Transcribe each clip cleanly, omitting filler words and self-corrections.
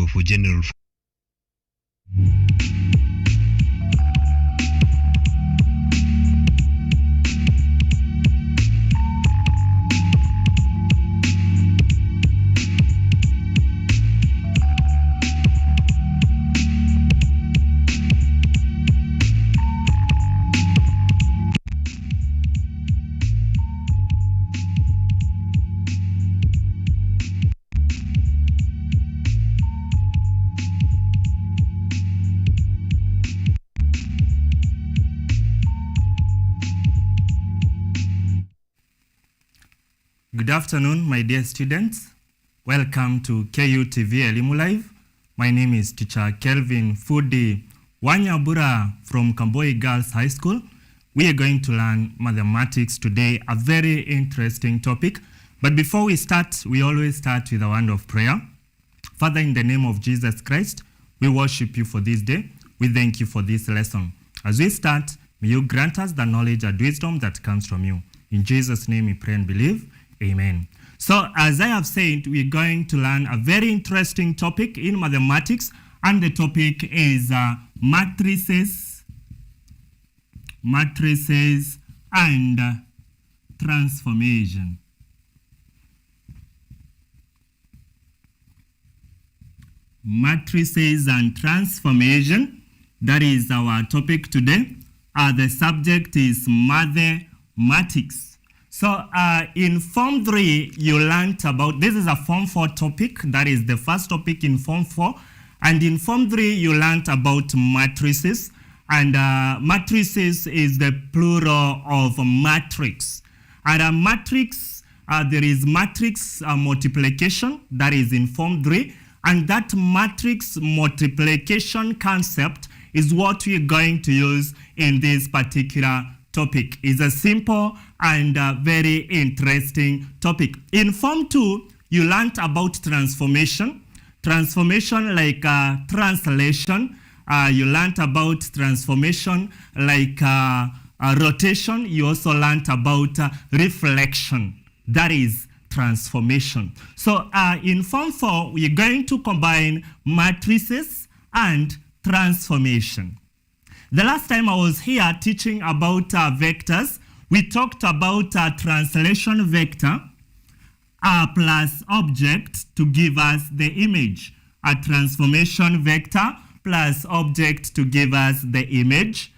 for general. Good afternoon, my dear students. Welcome to KUTV Elimu Live. My name is teacher Kelvin Nyambura from Kamboi Girls High School. We are going to learn mathematics today, a very interesting topic. But before we start, we always start with a word of prayer. Father, in the name of Jesus Christ, we worship you for this day. We thank you for this lesson. As we start, may you grant us the knowledge and wisdom that comes from you. In Jesus' name we pray and believe. Amen. So as I have said, we're going to learn a very interesting topic in mathematics, and the topic is matrices and transformation. Matrices and transformation, that is our topic today. The subject is mathematics. So in Form 3, you learned about, this is a Form 4 topic, that is the first topic in Form 4. And in Form 3, you learned about matrices. And matrices is the plural of matrix. And a matrix, there is matrix multiplication, that is in Form 3. And that matrix multiplication concept is what we're going to use in this particular topic. It's a simple and very interesting topic. In Form 2, you learned about transformation. Transformation like translation. You learned about transformation like rotation. You also learned about reflection. That is transformation. So in Form 4, we're going to combine matrices and transformation. The last time I was here teaching about vectors, we talked about translation vector plus object to give us the image. A transformation vector plus object to give us the image.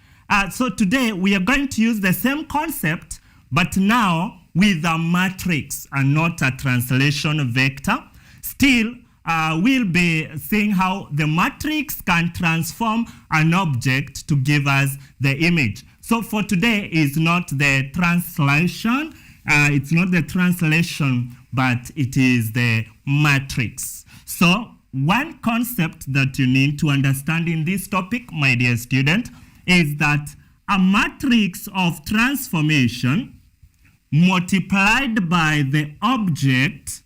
So today we are going to use the same concept, but now with a matrix and not a translation vector. Still, we'll be seeing how the matrix can transform an object to give us the image. So for today is not the translation, but it is the matrix. So one concept that you need to understand in this topic, my dear student, is that a matrix of transformation multiplied by the object,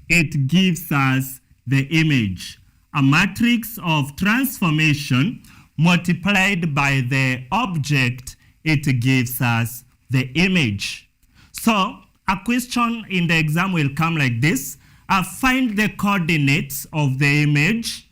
it gives us the image. A matrix of transformation multiplied by the object, it gives us the image. So a question in the exam will come like this. Find the coordinates of the image.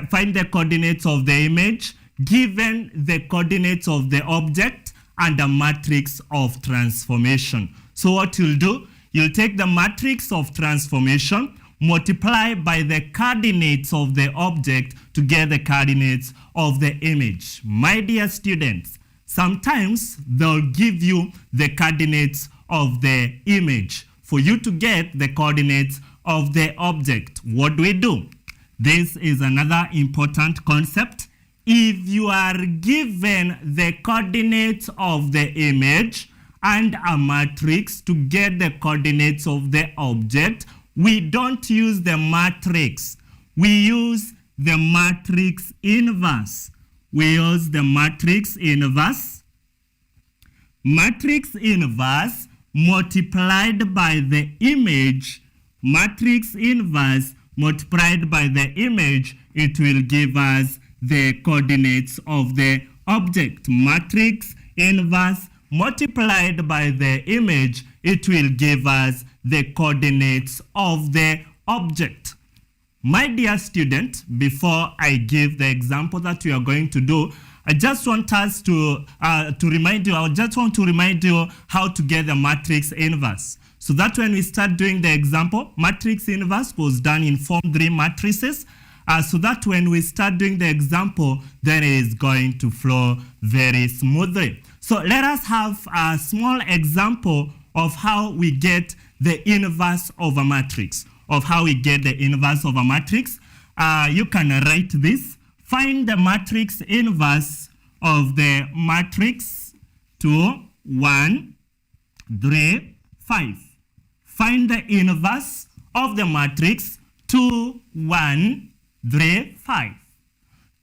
Find the coordinates of the image given the coordinates of the object and a matrix of transformation. So what you'll do, you'll take the matrix of transformation, multiply by the coordinates of the object to get the coordinates of the image. My dear students, sometimes they'll give you the coordinates of the image for you to get the coordinates of the object. What do we do? This is another important concept. If you are given the coordinates of the image and a matrix to get the coordinates of the object, we don't use the matrix. We use the matrix inverse. We use the matrix inverse. Matrix inverse multiplied by the image. Matrix inverse multiplied by the image, it will give us the coordinates of the object. Matrix inverse multiplied by the image, it will give us the coordinates of the object. My dear student, before I give the example that we are going to do, I just want us to remind you, I just want to remind you how to get the matrix inverse. So that when we start doing the example, matrix inverse was done in Form 3 matrices. So that when we start doing the example, then it is going to flow very smoothly. So let us have a small example of how we get the inverse of a matrix. You can write this. Find the matrix inverse of the matrix 2, 1, 3, 5. Find the inverse of the matrix 2, 1, 3, 5.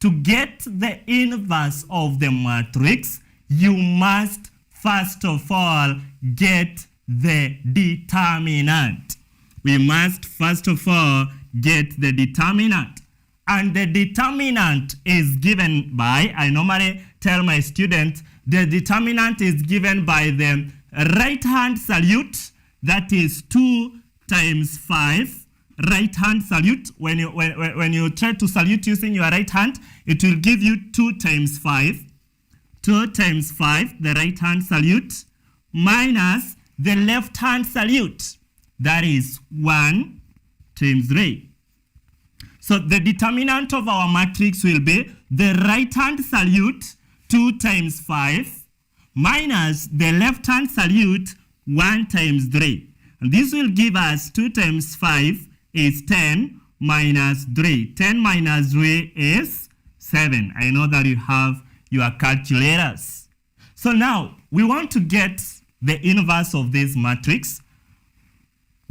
To get the inverse of the matrix, you must first of all get the determinant. We must first of all get the determinant. And the determinant is given by, I normally tell my students, the determinant is given by the right-hand salute, that is 2 times 5. Right-hand salute, when you try to salute using your right hand, it will give you 2 times 5. 2 times 5, the right-hand salute, minus the left-hand salute, that is 1 times 3. So the determinant of our matrix will be the right-hand salute, 2 times 5, minus the left-hand salute, 1 times 3. And this will give us 2 times 5 is 10 minus 3. 10 minus 3 is 7. I know that you have your calculators. So now, we want to get the inverse of this matrix.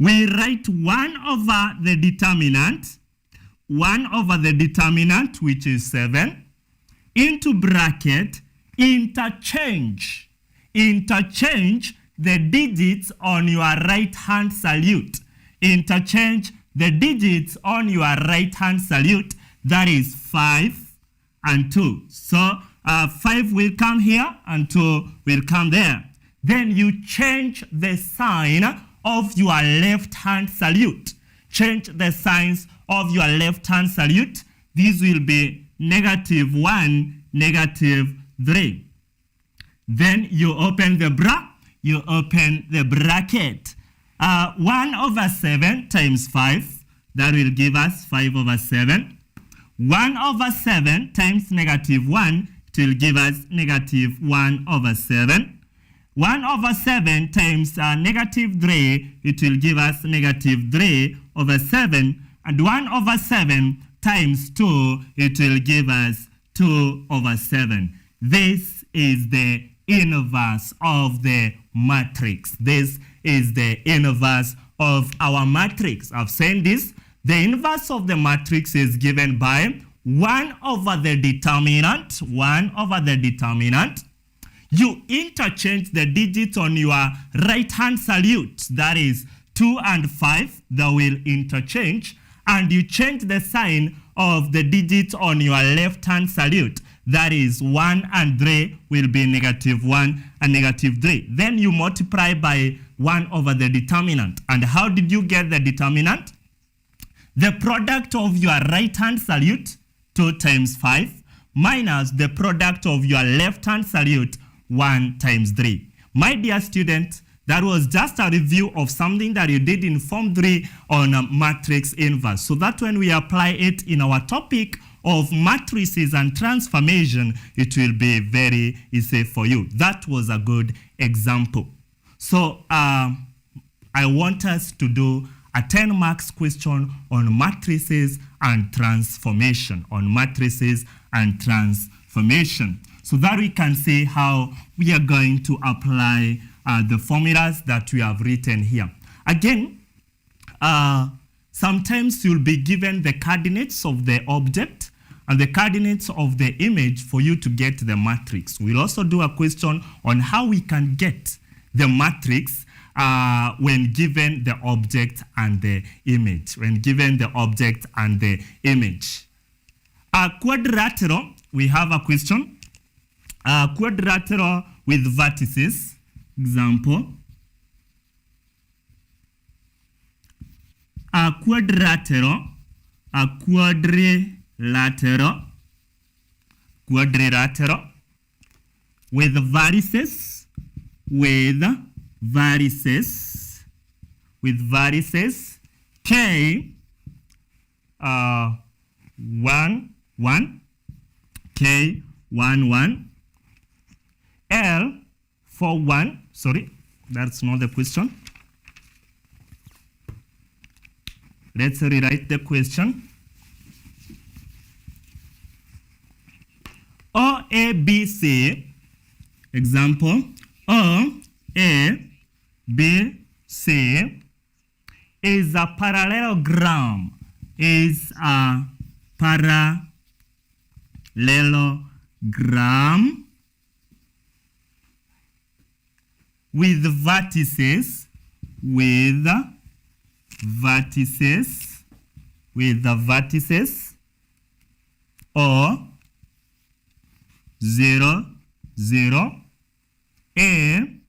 We write 1 over the determinant, 1 over the determinant, which is 7, into bracket, interchange the digits on your right-hand salute. Interchange the digits on your right-hand salute, that is 5 and 2. So 5 will come here and 2 will come there. Then you change the sign of your left-hand salute. Change the signs of your left-hand salute. This will be -1, -3. Then you open the bracket. 1 over 7 times 5, that will give us 5 over 7. 1 over 7 times -1, it will give us -1 over 7. 1 over 7 times -3, it will give us -3 over 7. And 1 over 7 times 2, it will give us 2 over 7. This is the inverse of the matrix. This is the inverse of our matrix. I've said this. The inverse of the matrix is given by 1 over the determinant. 1 over the determinant. You interchange the digits on your right-hand salute. That is 2 and 5. They will interchange. And you change the sign of the digits on your left-hand salute. That is 1 and 3 will be -1 and -3. Then you multiply by 1 over the determinant. And how did you get the determinant? The product of your right-hand salute, 2 times 5, minus the product of your left-hand salute, 1 times 3. My dear student, that was just a review of something that you did in Form 3 on a matrix inverse. So that when we apply it in our topic of matrices and transformation, it will be very easy for you. That was a good example. So I want us to do a 10 marks question on matrices and transformation. So that we can see how we are going to apply the formulas that we have written here. Again, sometimes you'll be given the coordinates of the object and the coordinates of the image for you to get the matrix. We'll also do a question on how we can get the matrix when given the object and the image. Quadrilateral, we have a question. Quadrilateral with vertices. Example. A quadrilateral a quadrilateral with vertices, K 1 1, K 1 1, L for 1, sorry, that's not the question. Let's rewrite the question. O, A, B, C, example, O, A, B, C is a parallelogram, with vertices, or 0 0, A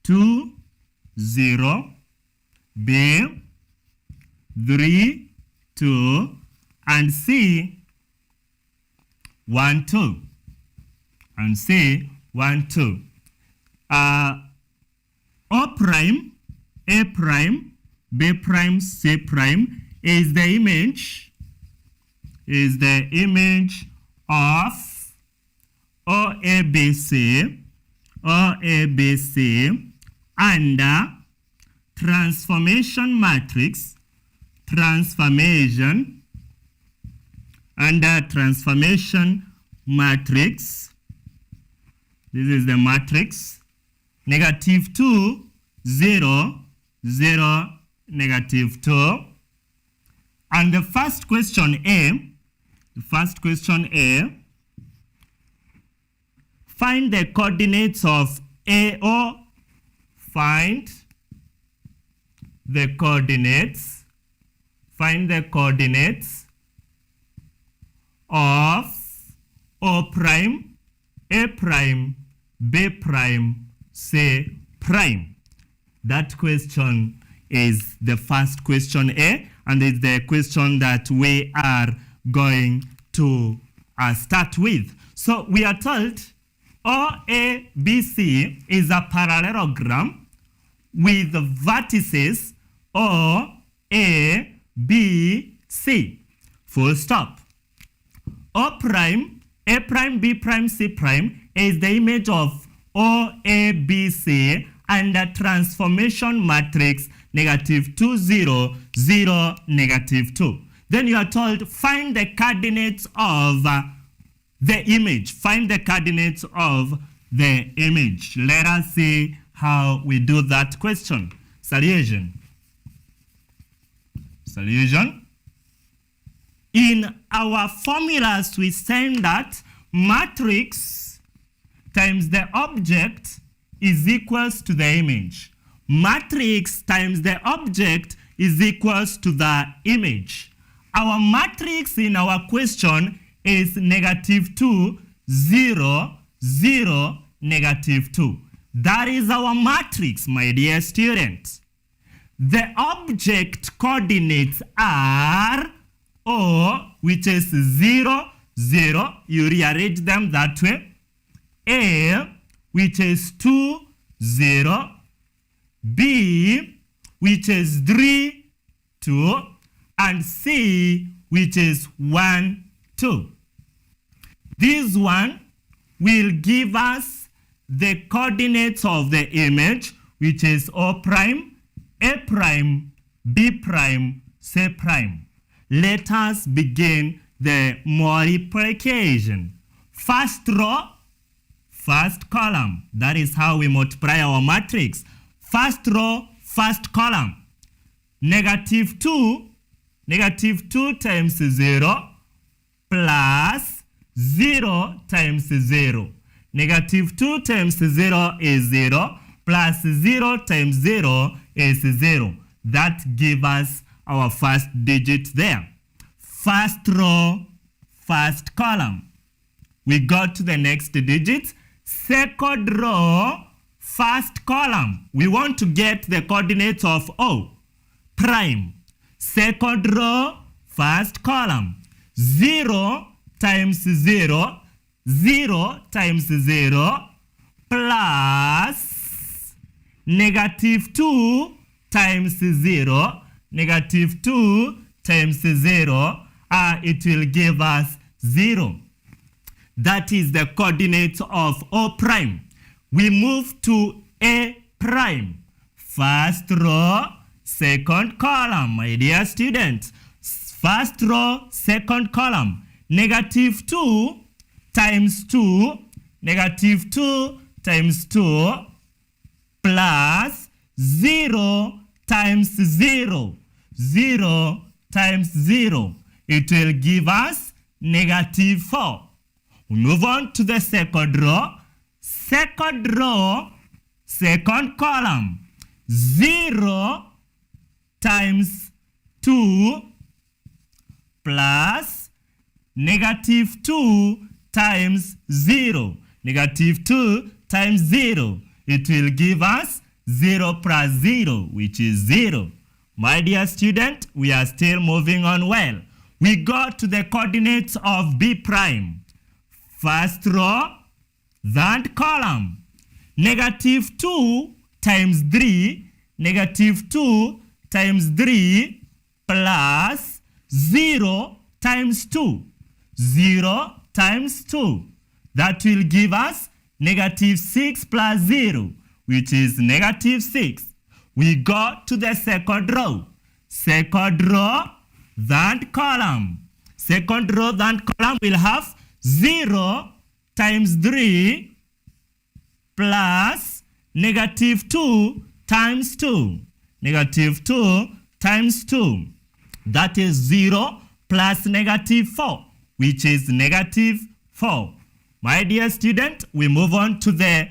2 0, B 3 2, and C 1 2, O prime, A prime, B prime, C prime is the image of OABC under transformation matrix, this is the matrix, negative 2 0 0 negative 2. And the first question A, find the coordinates of AO. Find the coordinates of O prime, A prime, B prime, C prime. That question is the first question A, and it's the question that we are going to start with. So we are told OABC is a parallelogram with vertices O, A, B, C. Full stop. O prime, A prime, B prime, C prime is the image of OABC and the transformation matrix negative 2 0 0 negative 2. Then you are told find the coordinates of the image. Let us see how we do that question. Solution. In our formulas, we say that matrix times the object is equals to the image. Matrix times the object is equals to the image. Our matrix in our question is negative 2, 0, 0, negative 2. That is our matrix, my dear students. The object coordinates are O, which is 0, 0. You rearrange them that way. A, which is 2, 0. B, which is 3, 2. And C, which is 1, 2. This one will give us the coordinates of the image, which is O prime, A prime, B prime, C prime. Let us begin the multiplication. First row, first column. That is how we multiply our matrix. First row, first column. Negative 2 times 0 plus 0 times 0. Negative 2 times 0 is 0 plus 0 times 0 is 0. That gives us our first digit there. First row, first column. We go to the next digit. Second row, first column. We want to get the coordinates of O prime. Second row, first column. 0 times 0, 0 times 0, plus negative 2 times 0, negative 2 times 0, it will give us 0. That is the coordinates of O prime. We move to A prime. First row, second column, my dear students. First row, second column. Negative 2 times 2, negative 2 times 2, plus 0 times 0, 0 times 0. It will give us negative 4. We move on to the second row. Second row, second column. 0 times 2 plus negative 2 times 0. Negative 2 times 0. It will give us 0 plus 0, which is 0. My dear student, we are still moving on well. We go to the coordinates of B prime. First row, third column. Negative 2 times 3, negative 2 times 3, plus 0 times 2. 0 times 2. That will give us negative 6 plus 0, which is negative 6. We go to the second row. Second row, third column. Second row, third column will have 0 times 3 plus negative 2 times 2. Negative 2 times 2. That is 0 plus negative 4, which is negative 4. My dear student, we move on to the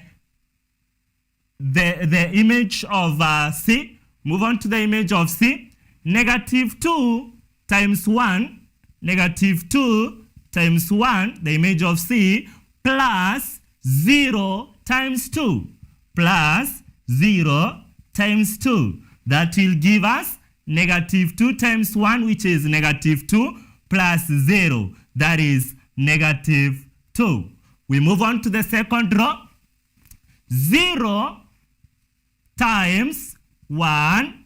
image of C. Move on to the image of C. Negative 2 times 1. Negative 2 times 1, the image of C, plus 0 times 2. Plus 0 times 2. That will give us negative 2 times 1, which is negative 2, plus 0. That is negative 2. We move on to the second row. 0 times 1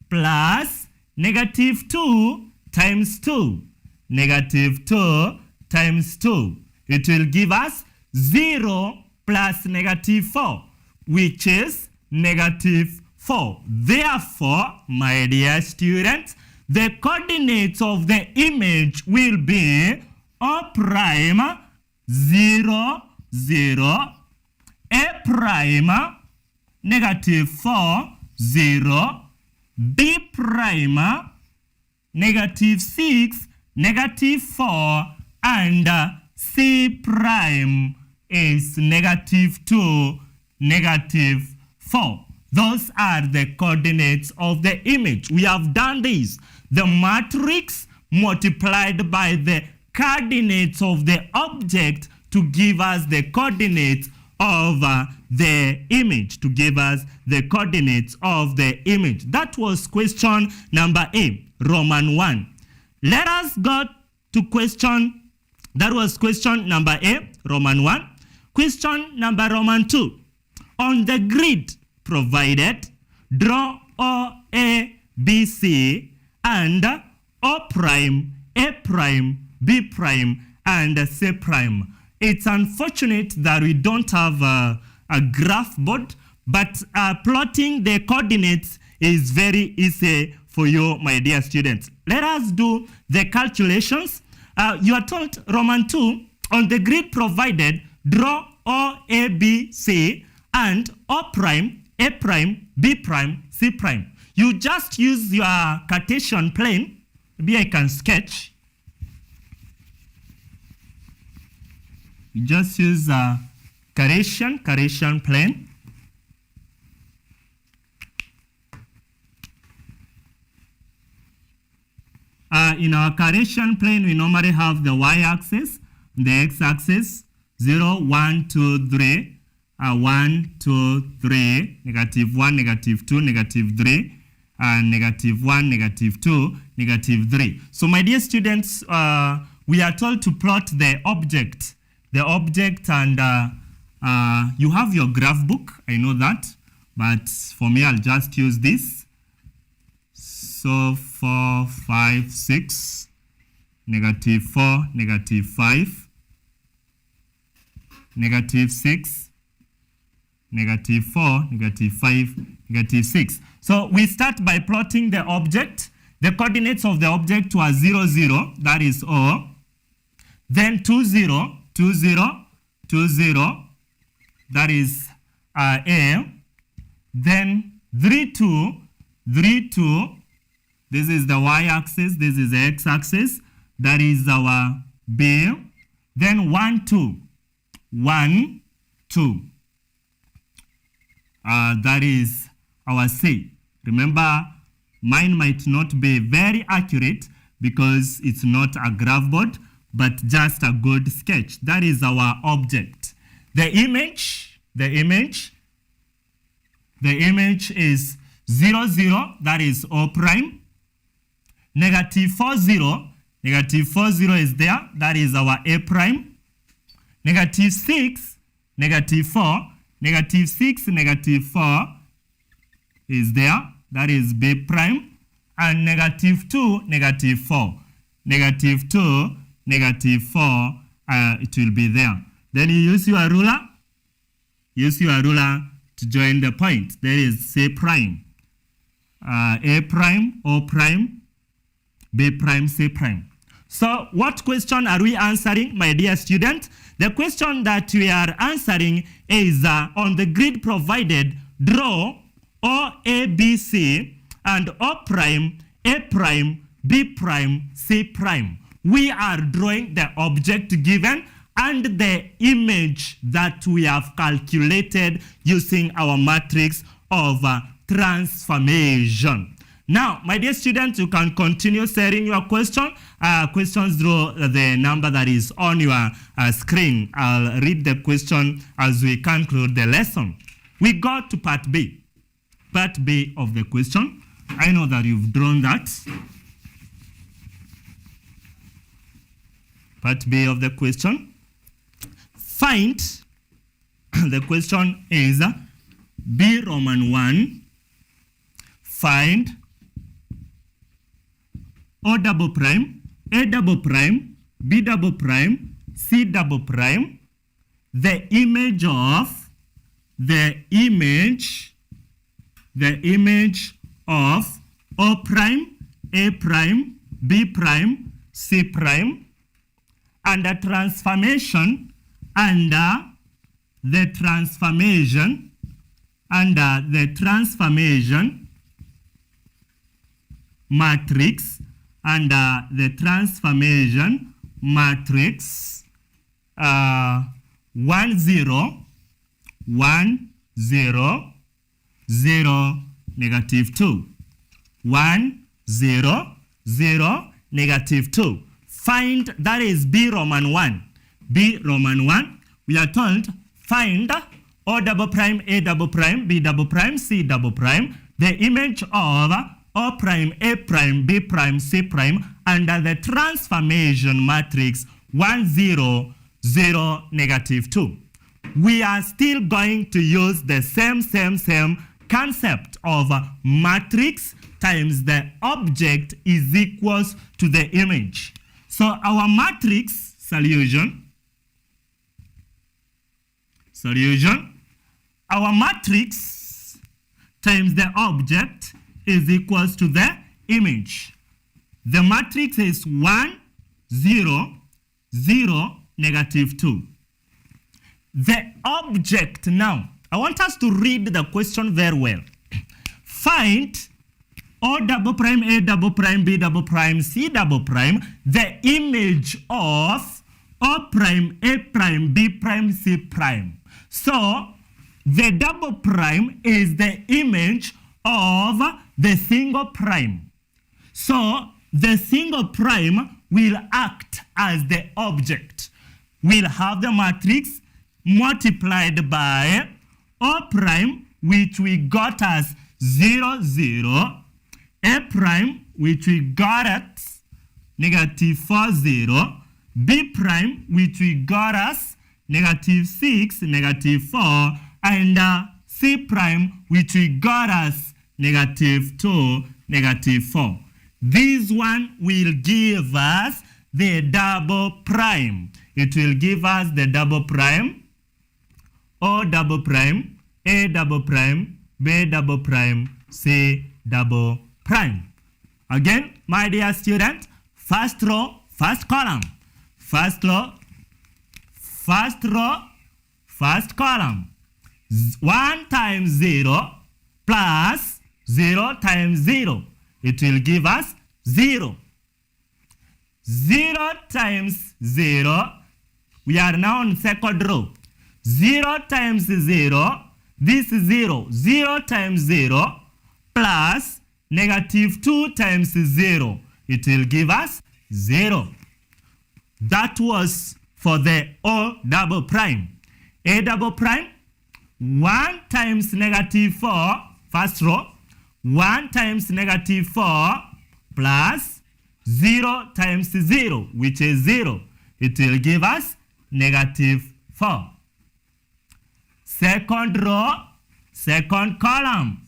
plus negative 2 times 2. Negative 2 times 2. It will give us 0 plus negative 4, which is negative 4. Therefore, my dear students, the coordinates of the image will be O prime 0, 0, A prime negative 4, 0, B prime negative 6, negative 4, and C prime is negative 2, negative 4. Those are the coordinates of the image. We have done this. The matrix multiplied by the coordinates of the object to give us the coordinates of the image, to give us the coordinates of the image. That was question number A, Roman 1. Let us go to question, that was question number A, Roman 1. Question number Roman 2. On the grid provided, draw O, A, B, C, and O prime, A prime, B prime, and C prime. It's unfortunate that we don't have a graph board, but plotting the coordinates is very easy for you, my dear students. Let us do the calculations. You are told, Roman 2, on the grid provided, draw O, A, B, C, and O prime, A prime, B prime, C prime. You just use your Cartesian plane. Maybe I can sketch. You just use a Cartesian plane. In our Cartesian plane, we normally have the y-axis, the x-axis, 0, 1, 2, 3, 1, 2, 3, negative 1, negative 2, negative 3, negative 1, negative 2, negative 3. So my dear students, we are told to plot the object. And you have your graph book, I know that, but for me I'll just use this. So 4, 5, 6, negative 4, negative 5, negative 6, negative 4, negative 5, negative 6. So we start by plotting the object. The coordinates of the object were 0, 0, that is O. Then 2, 0, 2, 0, 2, 0, that is A. Then 3, 2, 3, 2, this is the y-axis, this is the x-axis, that is our B. Then 1, 2, 1, 2. That is our C. Remember, mine might not be very accurate because it's not a graph board, but just a good sketch. That is our object. The image is 0, 0, that is O prime. Negative 4, 0, negative 4, 0 is there, that is our A prime. Negative 6, negative 4, negative 6, negative 4 is there, that is B prime. And negative 2, negative 4. Negative 2, negative 4, it will be there. Then you use your ruler. Use your ruler to join the point. There is C prime. A prime, O prime, B prime, C prime. So what question are we answering, my dear student? The question that we are answering is on the grid provided, draw O, A, B, C, and O prime, A prime, B prime, C prime. We are drawing the object given and the image that we have calculated using our matrix of transformation. Now, my dear students, you can continue sharing your question. Questions through the number that is on your screen. I'll read the question as we conclude the lesson. We go to part B. Part B of the question. I know that you've drawn that. Part B of the question. Find, the question is B Roman 1, find O double prime, A double prime, B double prime, C double prime, the image of O prime, A prime, B prime, C prime, and the transformation under the transformation matrix, under the transformation matrix 1, 0, 1, 0, 0, negative 2. 1, 0, 0, negative 2. Find, that is B Roman 1. B Roman 1, we are told find O double prime, A double prime, B double prime, C double prime, the image of O prime, A prime, B prime, C prime, under the transformation matrix 1, 0, 0, negative 2. We are still going to use the same concept of matrix times the object is equals to the image. So our matrix solution, our matrix times the object is equals to the image. The matrix is 1, 0, 0, negative 2. The object now, I want us to read the question very well. Find O double prime, A double prime, B double prime, C double prime, the image of O prime, A prime, B prime, C prime. So the double prime is the image of the single prime. So the single prime will act as the object. We'll have the matrix multiplied by O prime, which we got as 0, 0, A prime, which we got at negative 4, 0. B prime, which we got as negative 6, negative 4. And C prime, which we got as negative 2, negative 4. This one will give us the double prime. It will give us the double prime, O double prime, A double prime, B double prime, C double prime. Again, my dear student, first row, first column. First row, first column. 1 times 0 plus 0 times 0. It will give us 0. 0 times 0. We are now on second row. 0 times 0. This is 0. 0 times 0 plus negative 2 times 0. It will give us 0. That was for the O double prime. A double prime, 1 times negative 4, first row, 1 times negative 4 plus 0 times 0, which is 0. It will give us negative 4. Second row, second column.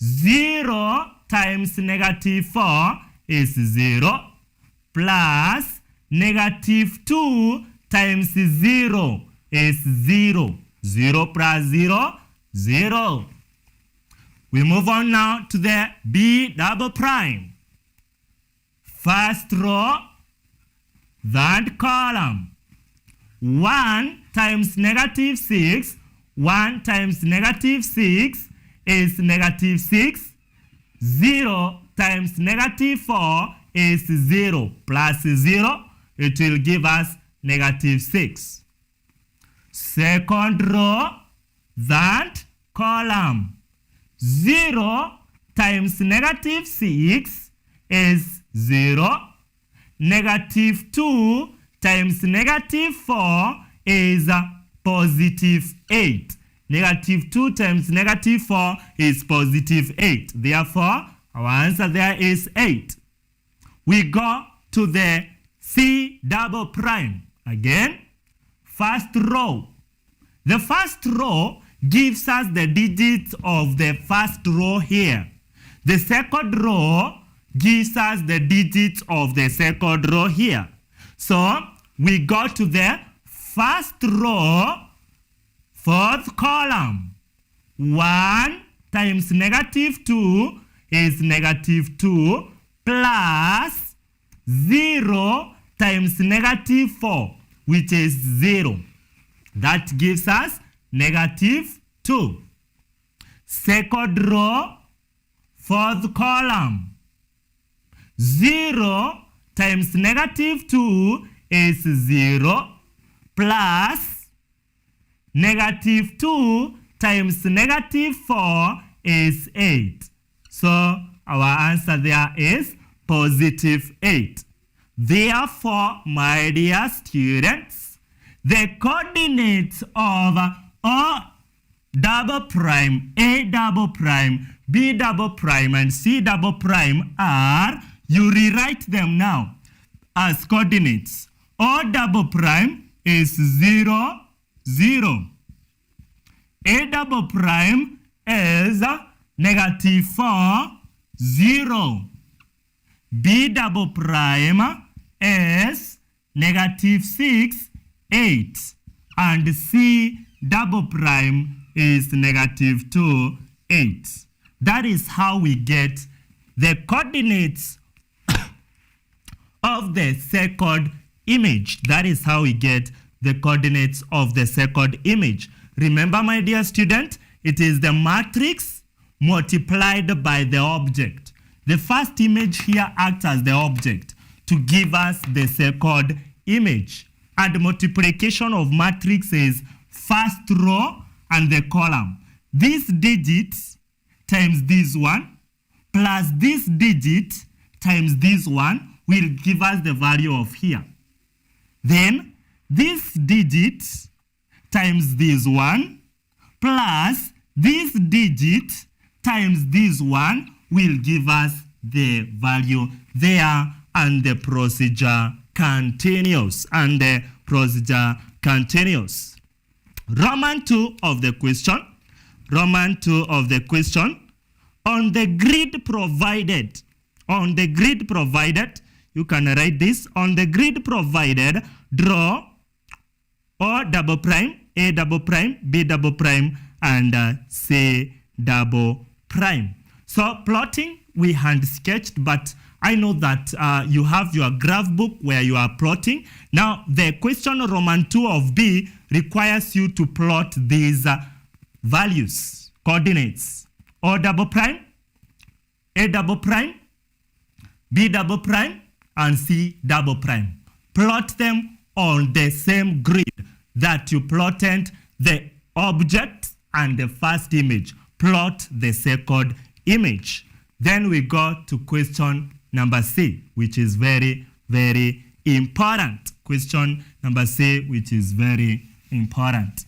0 times negative 4 is 0 plus negative 2 times 0 is 0. 0 plus 0, 0. We move on now to the B double prime. First row, third column. 1 times negative 6, 1 times negative 6 is negative 6. 0 times negative 4 is 0 plus 0. It will give us negative 6. Second row, third column. 0 times negative 6 is 0. Negative 2 times negative 4 is positive 8. Negative 2 times negative 4 is positive 8. Therefore, our answer there is 8. We go to the C double prime. Again, first row. The first row gives us the digits of the first row here. The second row gives us the digits of the second row here. So, we go to the first row, fourth column. 1 times negative 2 is negative 2 plus 0 times negative 4, which is 0. That gives us negative 2. Second row, fourth column. 0 times negative 2 is 0 plus negative 2 times negative 4 is 8. So our answer there is positive 8. Therefore, my dear students, the coordinates of O double prime, A double prime, B double prime, and C double prime are, you rewrite them now as coordinates. O double prime is 0, 0. A double prime is negative 4, 0. B double prime is negative 6, 8. And C double prime is negative 2, 8. That is how we get the coordinates of the second image. That is how we get the coordinates of the second image. Remember, my dear student, it is the matrix multiplied by the object. The first image here acts as the object to give us the second image. And multiplication of matrix is first row and the column. This digit times this one plus this digit times this one will give us the value of here. Then this digit times this one plus this digit times this one will give us the value there, and the procedure continues. Roman 2 of the question. On the grid provided, you can write this. On the grid provided, draw O double prime, A double prime, B double prime, and C double prime. So plotting, we hand sketched, but I know that you have your graph book where you are plotting. Now, the question Roman 2 of B requires you to plot these values, coordinates. O double prime, A double prime, B double prime, and C double prime. Plot them on the same grid that you plotted the object and the first image. Plot the second image. Then we go to question number C, which is very, very important. Question number C, which is very important.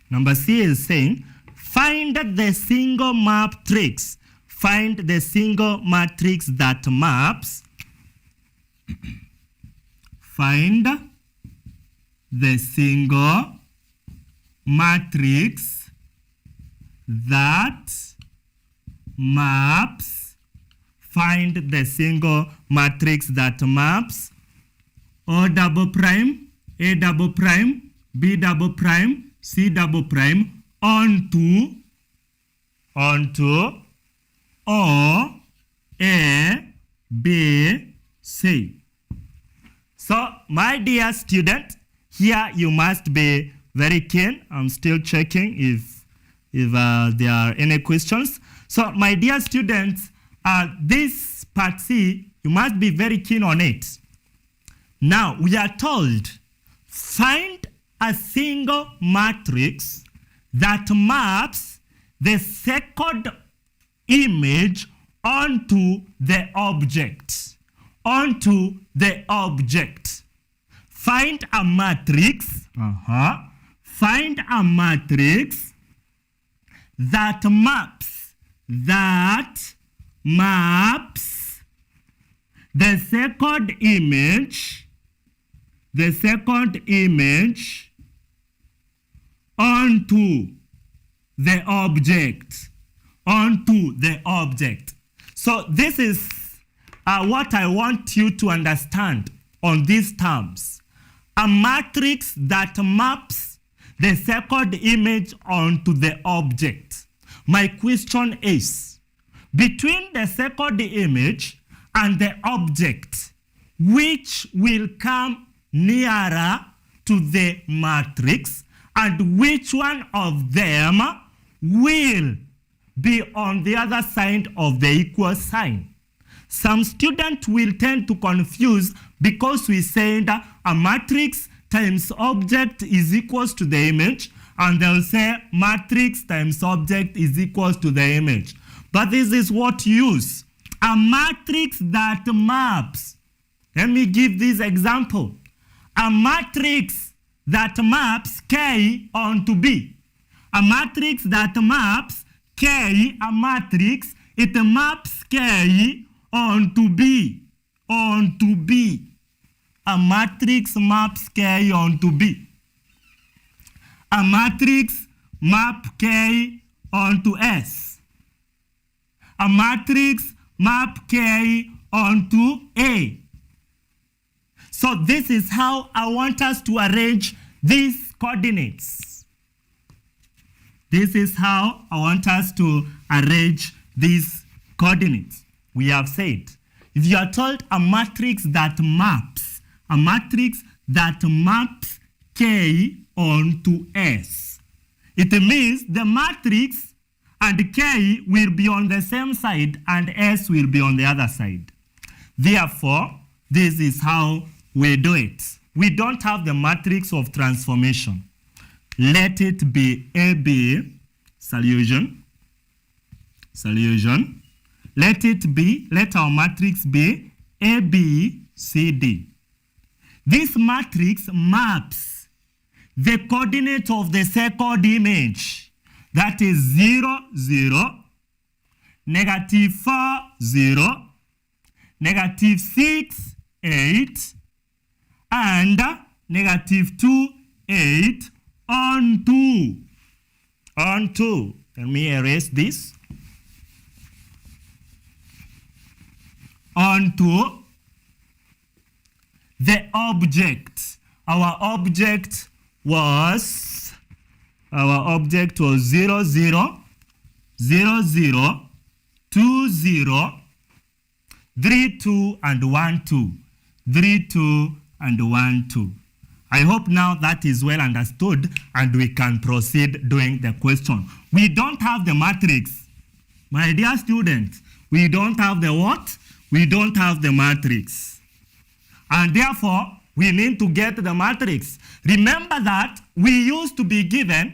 Number C is saying, find the single matrix. Find the single matrix that maps. Find the single matrix that maps. Find the single matrix that maps O double prime, A double prime, B double prime, C double prime onto O, A, B, C. So, my dear student, here you must be very keen. I'm still checking if there are any questions. So, my dear students, this part C, you must be very keen on it. Now, we are told, find a single matrix that maps the second image onto the object. Find a matrix. Find a matrix that maps the second image onto the object. So this is what I want you to understand on these terms. A matrix that maps the second image onto the object. My question is, between the second image and the object, which will come nearer to the matrix, and which one of them will be on the other side of the equal sign? Some students will tend to confuse because we said a matrix times object is equals to the image, and they'll say matrix times object is equals to the image. But this is what you use. A matrix that maps. Let me give this example. A matrix that maps K onto B. A matrix that maps K, it maps K onto B. A matrix maps K onto B. A matrix map K onto S. A matrix map K onto A. So this is how I want us to arrange these coordinates. This is how I want us to arrange these coordinates. We have said, if you are told a matrix that maps K onto S, it means the matrix and K will be on the same side and S will be on the other side. Therefore, this is how we do it. We don't have the matrix of transformation. Let it be AB, solution. Let our matrix be ABCD. This matrix maps the coordinate of the second image That is 0, 0, negative 4, 0, negative 6, 8, and negative 2, 8 on 2. On 2. Let me erase this. On 2. The object. Our object was 0, 0, 0, 0, 2, 0, 3, 2, and 1, 2. 3, 2, and 1, 2. I hope now that is well understood and we can proceed doing the question. We don't have the matrix. My dear students, we don't have the what? We don't have the matrix. And therefore, we need to get the matrix. Remember that we used to be given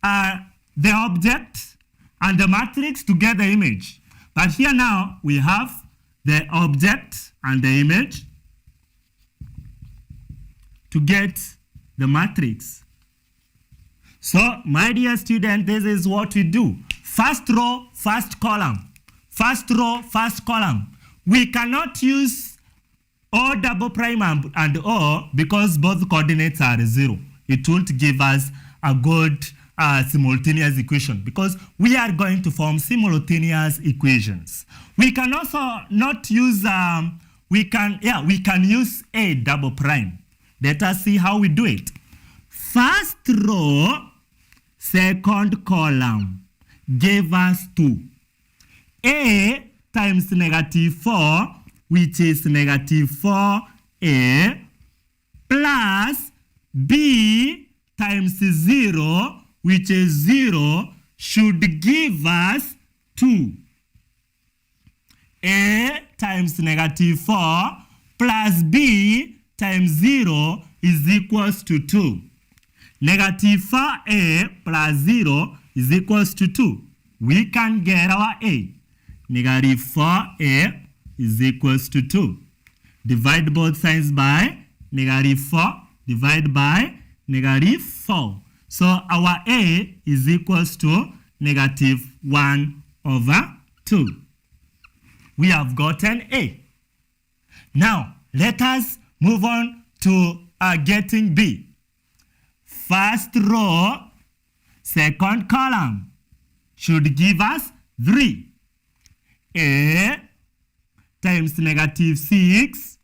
the object and the matrix to get the image. But here now, we have the object and the image to get the matrix. So, my dear student, this is what we do. First row, first column. First row, first column. We cannot use O double prime and O because both coordinates are 0. It won't give us a good simultaneous equation because we are going to form simultaneous equations. We can also not use, we can use A double prime. Let us see how we do it. First row, second column gave us 2. A times negative 4, which is negative 4A, plus B times 0, which is 0, should give us 2. A times negative 4 plus B times 0 is equals to 2. Negative 4A plus 0 is equals to 2. We can get our A. Negative 4A is equals to 2. Divide both sides by negative 4. Divide by negative 4. So our A is equals to negative 1 over 2. We have gotten A. Now, let us move on to getting B. First row, second column should give us 3. A times negative 6.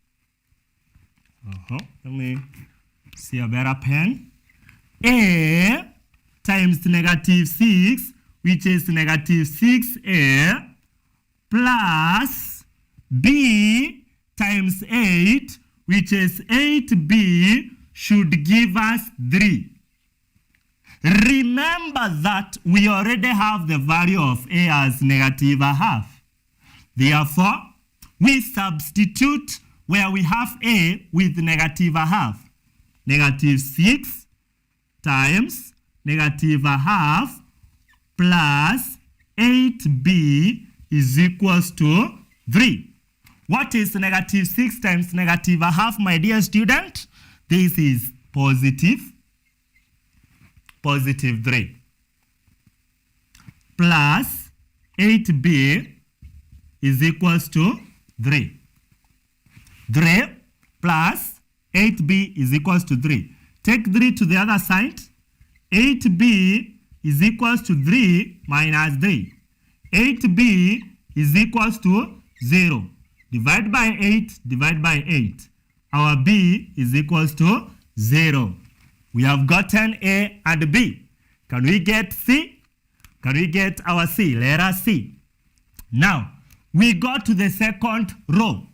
Let me see a better pen. A times negative 6, which is negative 6A, plus B times 8, which is 8B, should give us 3. Remember that we already have the value of A as negative a half. Therefore, we substitute where we have A with negative a half. Negative 6 times negative a half plus 8B is equals to 3. What is negative 6 times negative a half, my dear student? This is positive 3 plus 8B is equals to 3. 3 plus 8B is equals to 3. Take 3 to the other side. 8B is equals to 3 minus 3. 8B is equals to 0. Divide by 8, divide by 8. Our B is equals to 0. We have gotten A and B. Can we get C? Can we get our C? Letter C. Now, we go to the second row.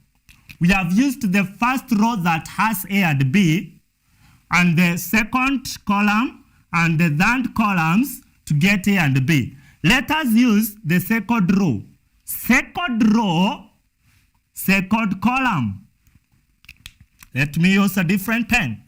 We have used the first row that has A and B, and the second column and the third columns to get A and B. Let us use the second row. Second row, second column. Let me use a different pen.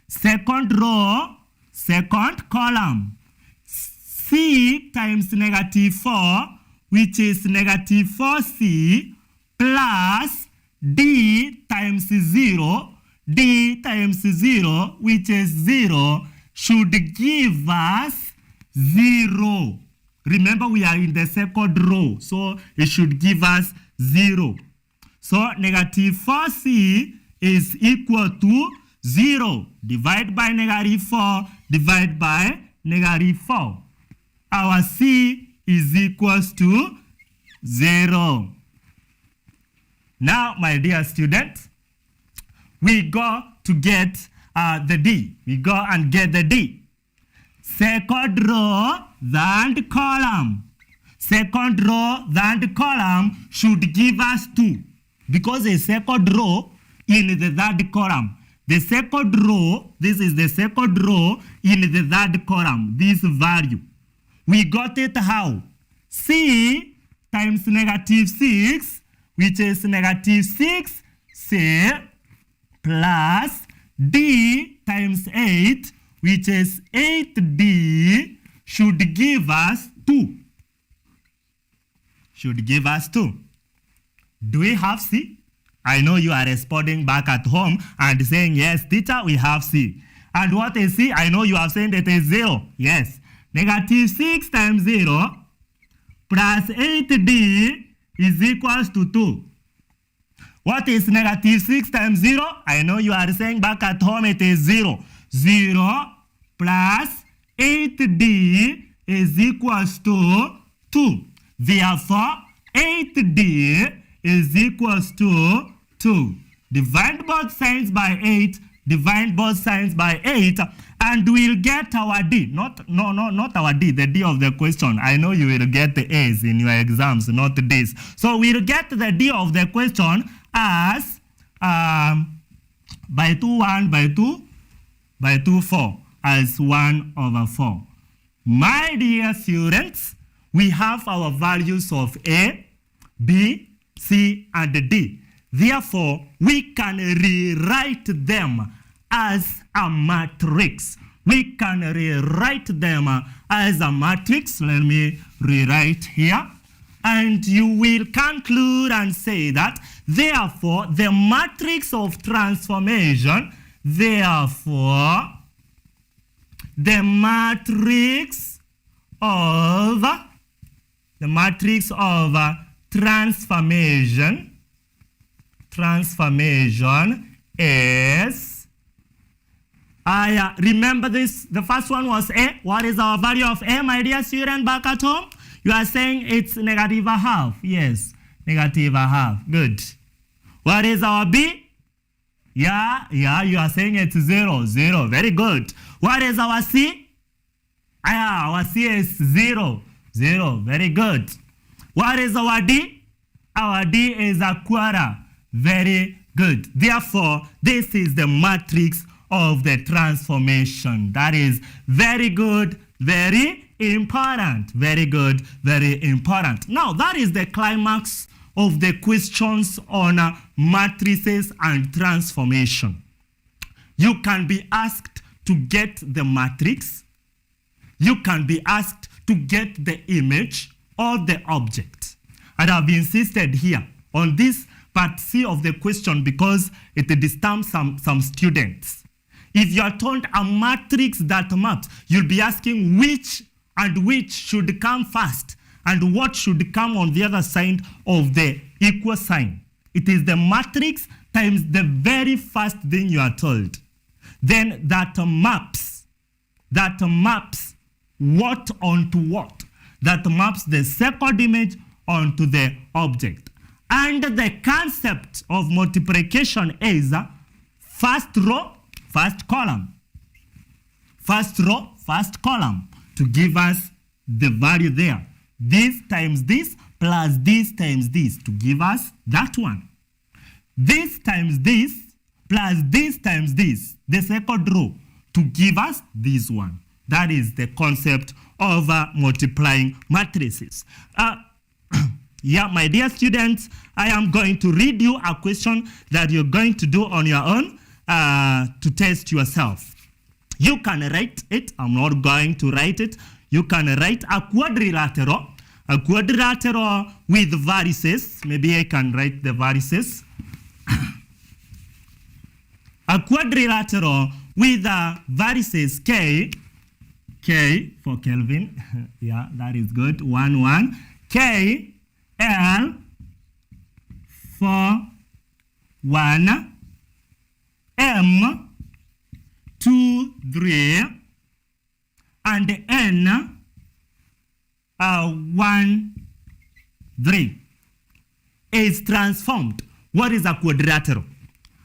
Second row, second column. C times negative 4, which is negative 4C, plus D times 0. D times 0, which is 0, should give us 0. Remember, we are in the second row, so it should give us 0. So negative 4c is equal to 0. Divide by negative 4, divide by negative 4. Our c is equals to 0. Now, my dear students, we go to get the D. We go and get the D. Second row, third column. Second row, third column should give us 2. Because a second row in the third column. The second row, this is the second row in the third column, this value. We got it how? C times negative 6, which is negative 6c, plus D times 8, which is 8D, should give us 2. Should give us 2. Do we have C? I know you are responding back at home and saying, yes, teacher, we have C. And what is C? I know you have said it is 0. Yes. Negative 6 times 0 plus 8D is equals to 2. What is negative 6 times 0? I know you are saying back at home it is 0. 0 plus 8D is equals to 2. Therefore, 8D is equals to 2. Divide both sides by 8. Divide both sides by 8. And we'll get our D. Not our D, the D of the question. I know you will get the A's in your exams, not the D's. So we'll get the D of the question as by 2, 1, by 2, by 2, 4, as 1 over 4. My dear students, we have our values of A, B, C, and D. Therefore, we can rewrite them as a matrix. We can rewrite them as a matrix. Let me rewrite here. And you will conclude and say that, therefore, the matrix of transformation, therefore, the matrix of transformation is, remember this, the first one was A. What is our value of A, my dear student, back at home? You are saying it's negative a half. Yes, negative a half. Good. What is our B? Yeah, you are saying it's 0, 0. Very good. What is our C? Our C is 0, 0. Very good. What is our D? Our D is a quarter. Very good. Therefore, this is the matrix of the transformation. That is very good, very important. Very good, very important. Now, that is the climax of the questions on matrices and transformation. You can be asked to get the matrix. You can be asked to get the image or the object. And I've insisted here on this part C of the question because it disturbs some students. If you are told a matrix that maps, you'll be asking which and which should come first and what should come on the other side of the equal sign. It is the matrix times the very first thing you are told. Then that maps what onto what. That maps the second image onto the object. And the concept of multiplication is first row, first column. First row, first column to give us the value there. This times this plus this times this to give us that one. This times this plus this times this, the second row, to give us this one. That is the concept of multiplying matrices. Yeah, my dear students, I am going to read you a question that you're going to do on your own to test yourself. You can write it. I'm not going to write it. You can write a quadrilateral with varices. Maybe I can write the varices. A quadrilateral with varices K K for Kelvin. Yeah, that is good. 1, 1. K, L for 1. M, 2, 3. And N, 1, 3. Is transformed. What is a quadrilateral?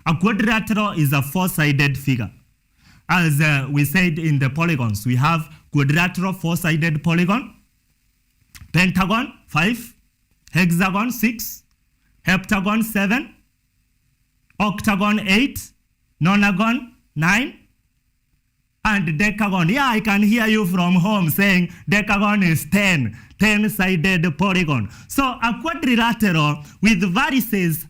A quadrilateral is a four-sided figure. As we said in the polygons, we have quadrilateral four-sided polygon, pentagon 5, hexagon 6, heptagon 7, octagon 8, nonagon 9, and decagon. Yeah, I can hear you from home saying decagon is 10, 10-sided polygon. So a quadrilateral with vertices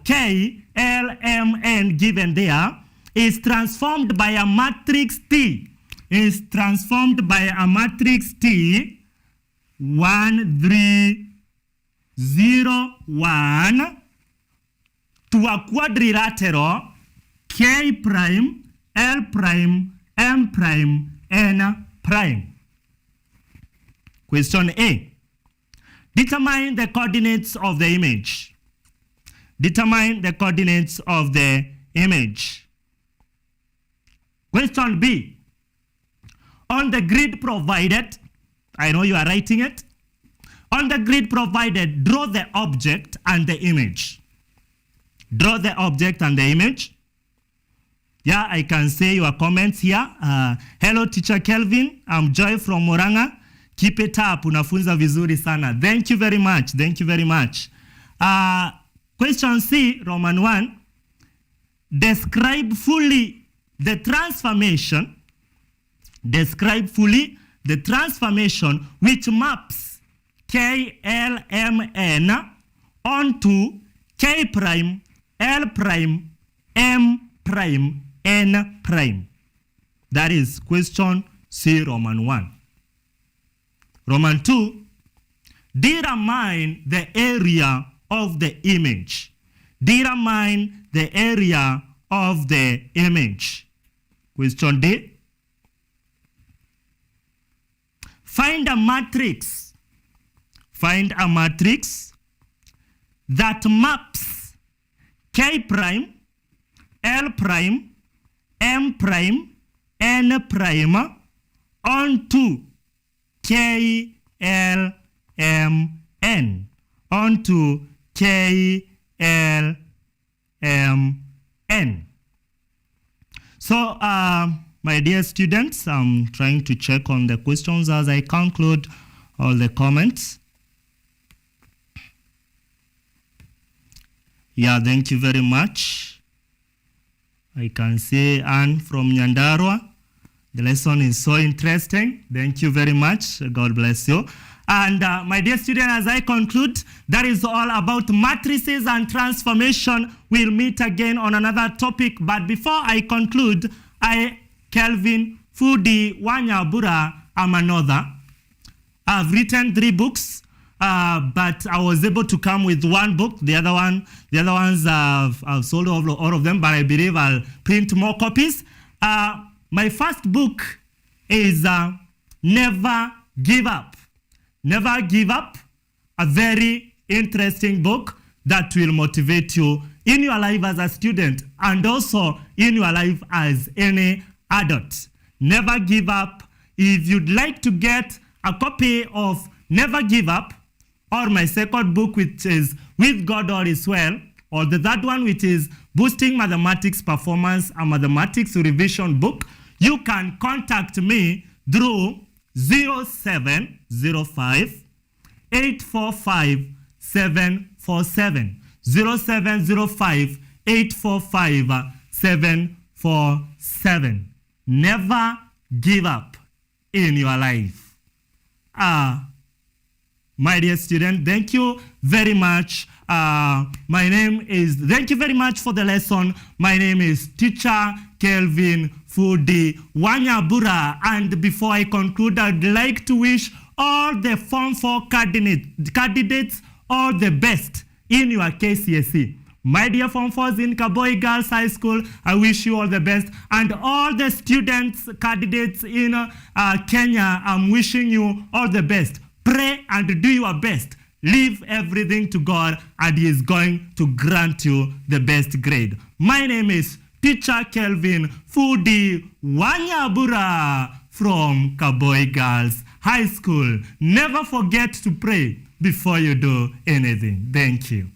K, L, M, N given there is transformed by a matrix T. Is transformed by a matrix T 1, 3, 0, 1 to a quadrilateral K prime, L prime, M prime, N prime. Question A. Determine the coordinates of the image. Determine the coordinates of the image. Question B. On the grid provided, I know you are writing it. On the grid provided, draw the object and the image. Draw the object and the image. Yeah, I can see your comments here. Hello, Teacher Kelvin. I'm Joy from Moranga. Keep it up. Unafunza vizuri sana. Thank you very much. Thank you very much. Question C, Roman 1. Describe fully the transformation. Describe fully the transformation which maps K, L, M, N onto K prime, L prime, M prime, N prime. That is question C, Roman 1. Roman 2, determine the area of the image. Determine the area of the image. Question D. Find a matrix. Find a matrix that maps K prime, L prime, M prime, N prime onto K, L, M, N. Onto K, L, M, N. So, my dear students, I'm trying to check on the questions as I conclude all the comments. Yeah, thank you very much. I can see Anne from Nyambura. The lesson is so interesting. Thank you very much. God bless you. And my dear student, as I conclude, that is all about matrices and transformation. We'll meet again on another topic. But before I conclude, Kelvin, Bundi, Nyambura, I'm an author. I've written 3 books, but I was able to come with 1 book. The other ones I've sold all of them, but I believe I'll print more copies. My first book is Never Give Up. Never Give Up, a very interesting book that will motivate you in your life as a student and also in your life as any adult. Never Give Up. If you'd like to get a copy of Never Give Up, or my second book, which is With God All Is Well, or the third one, which is Boosting Mathematics Performance, a mathematics revision book, you can contact me through 0705 845 747. 0705 845 747. Never give up in your life. My dear student, thank you very much. Thank you very much for the lesson. My name is Teacher Kelvin Bundi Nyambura. And before I conclude, I'd like to wish all the Form 4 candidates all the best in your KCSE. My dear Form 4s in Kaboi Girls High School, I wish you all the best. And all the students, candidates in Kenya, I'm wishing you all the best. Pray and do your best. Leave everything to God, and He is going to grant you the best grade. My name is Teacher Kelvin Fudi Nyambura from Kaboi Girls High School. Never forget to pray before you do anything. Thank you.